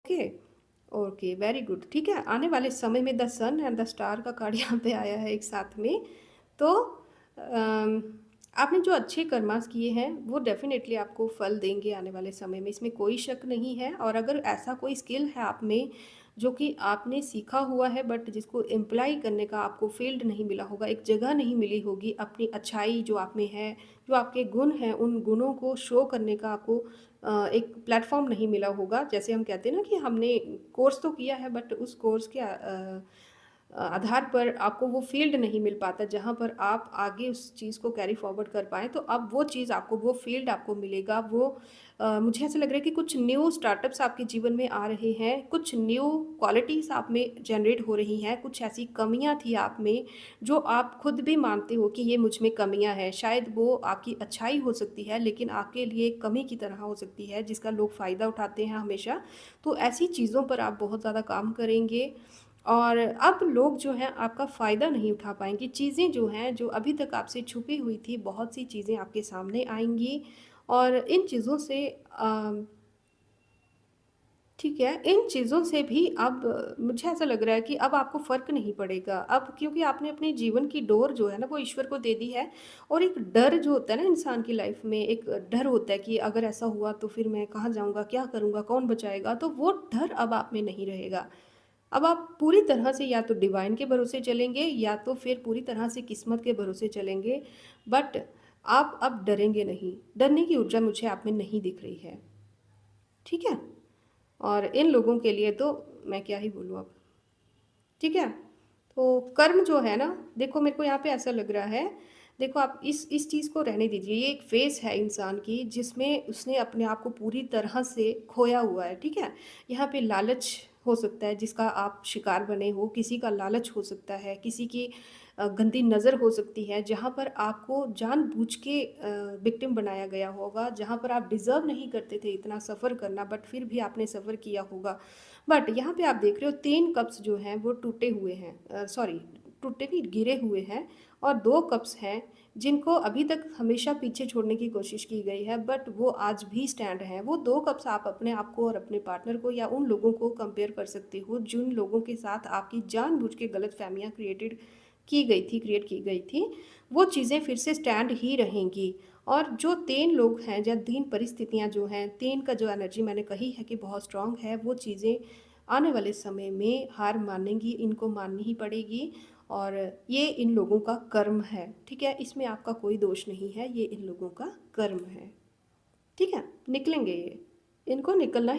Okay, okay, very good. ठीक है, आने वाले समय में the sun and the star का कार्ड यहाँ पे आया है एक साथ में। तो अम, आपने जो अच्छे कर्मास किए हैं वो डेफ़िनेटली आपको फल देंगे आने वाले समय में, इसमें कोई शक नहीं है। और अगर ऐसा कोई स्किल है आप में जो कि आपने सीखा हुआ है बट जिसको एम्प्लॉय करने का आपको फ़ील्ड नहीं मिला होगा, एक जगह नहीं मिली होगी, अपनी अच्छाई जो आप में है, जो आपके गुण हैं, उन गुणों को शो करने का आपको एक प्लेटफ़ॉर्म नहीं मिला होगा। जैसे हम कहते हैं ना कि हमने कोर्स तो किया है बट उस कोर्स के आधार पर आपको वो फ़ील्ड नहीं मिल पाता जहाँ पर आप आगे उस चीज़ को कैरी फ़ॉरवर्ड कर पाएँ। तो अब वो चीज़ आपको, वो फ़ील्ड आपको मिलेगा। वो मुझे ऐसा लग रहा है कि कुछ न्यू स्टार्टअप्स आपके जीवन में आ रहे हैं, कुछ न्यू क्वालिटीज़ आप में जनरेट हो रही हैं, कुछ ऐसी कमियाँ थी आप में जो आप खुद भी मानते हो कि ये मुझ में कमियाँ हैं। शायद वो आपकी अच्छाई हो सकती है लेकिन आपके लिए एक कमी की तरह हो सकती है जिसका लोग फ़ायदा उठाते हैं हमेशा। तो ऐसी चीज़ों पर आप बहुत ज़्यादा काम करेंगे और अब लोग जो हैं आपका फ़ायदा नहीं उठा पाएँगे। चीज़ें जो हैं, जो अभी तक आपसे छुपी हुई थी, बहुत सी चीज़ें आपके सामने आएँगी और इन चीज़ों से ठीक है, इन चीज़ों से भी अब मुझे ऐसा लग रहा है कि अब आपको फ़र्क नहीं पड़ेगा। अब क्योंकि आपने अपने जीवन की डोर जो है ना वो ईश्वर को दे दी है और एक डर जो होता है ना इंसान की लाइफ़ में, एक डर होता है कि अगर ऐसा हुआ तो फिर मैं कहाँ जाऊँगा, क्या करूँगा, कौन बचाएगा? तो वो डर अब आप में नहीं रहेगा। अब आप पूरी तरह से या तो डिवाइन के भरोसे चलेंगे या तो फिर पूरी तरह से किस्मत के भरोसे चलेंगे। बट आप अब डरेंगे नहीं। डरने की ऊर्जा मुझे आप में नहीं दिख रही है। ठीक है? और इन लोगों के लिए तो मैं क्या ही बोलूँ अब। ठीक है? तो कर्म जो है ना, देखो मेरे को यहाँ पे ऐसा लग रहा है, देखो आप इस चीज़ को रहने दीजिए, ये एक फ़ेज़ है इंसान की जिसमें उसने अपने आप को पूरी तरह से खोया हुआ है, ठीक है? यहाँ पे लालच हो सकता है जिसका आप शिकार बने हो, किसी का लालच हो सकता है, किसी की गंदी नज़र हो सकती है, जहाँ पर आपको जानबूझ के विक्टिम बनाया गया होगा, जहाँ पर आप डिज़र्व नहीं करते थे इतना सफ़र करना बट फिर भी आपने सफ़र किया होगा। बट यहाँ पे आप देख रहे हो 3 कप्स जो हैं वो टूटे हुए हैं, सॉरी, टूटे नहीं, गिरे हुए हैं और 2 कप्स हैं जिनको अभी तक हमेशा पीछे छोड़ने की कोशिश की गई है बट वो आज भी स्टैंड हैं। वो 2 कप्स आप अपने आप को और अपने पार्टनर को या उन लोगों को कंपेयर कर सकते हो जिन लोगों के साथ आपकी जानबूझ के गलतफ़हमियाँ क्रिएट की गई थी। वो चीज़ें फिर से स्टैंड ही रहेंगी और जो 3 लोग हैं या 3 परिस्थितियाँ जो हैं, 3 का जो एनर्जी मैंने कही है कि बहुत स्ट्रॉन्ग है, वो चीज़ें आने वाले समय में हार मानेंगी, इनको माननी ही पड़ेगी और ये इन लोगों का कर्म है, ठीक है? इसमें आपका कोई दोष नहीं है, ये इन लोगों का कर्म है, ठीक है? निकलेंगे ये, इनको निकलना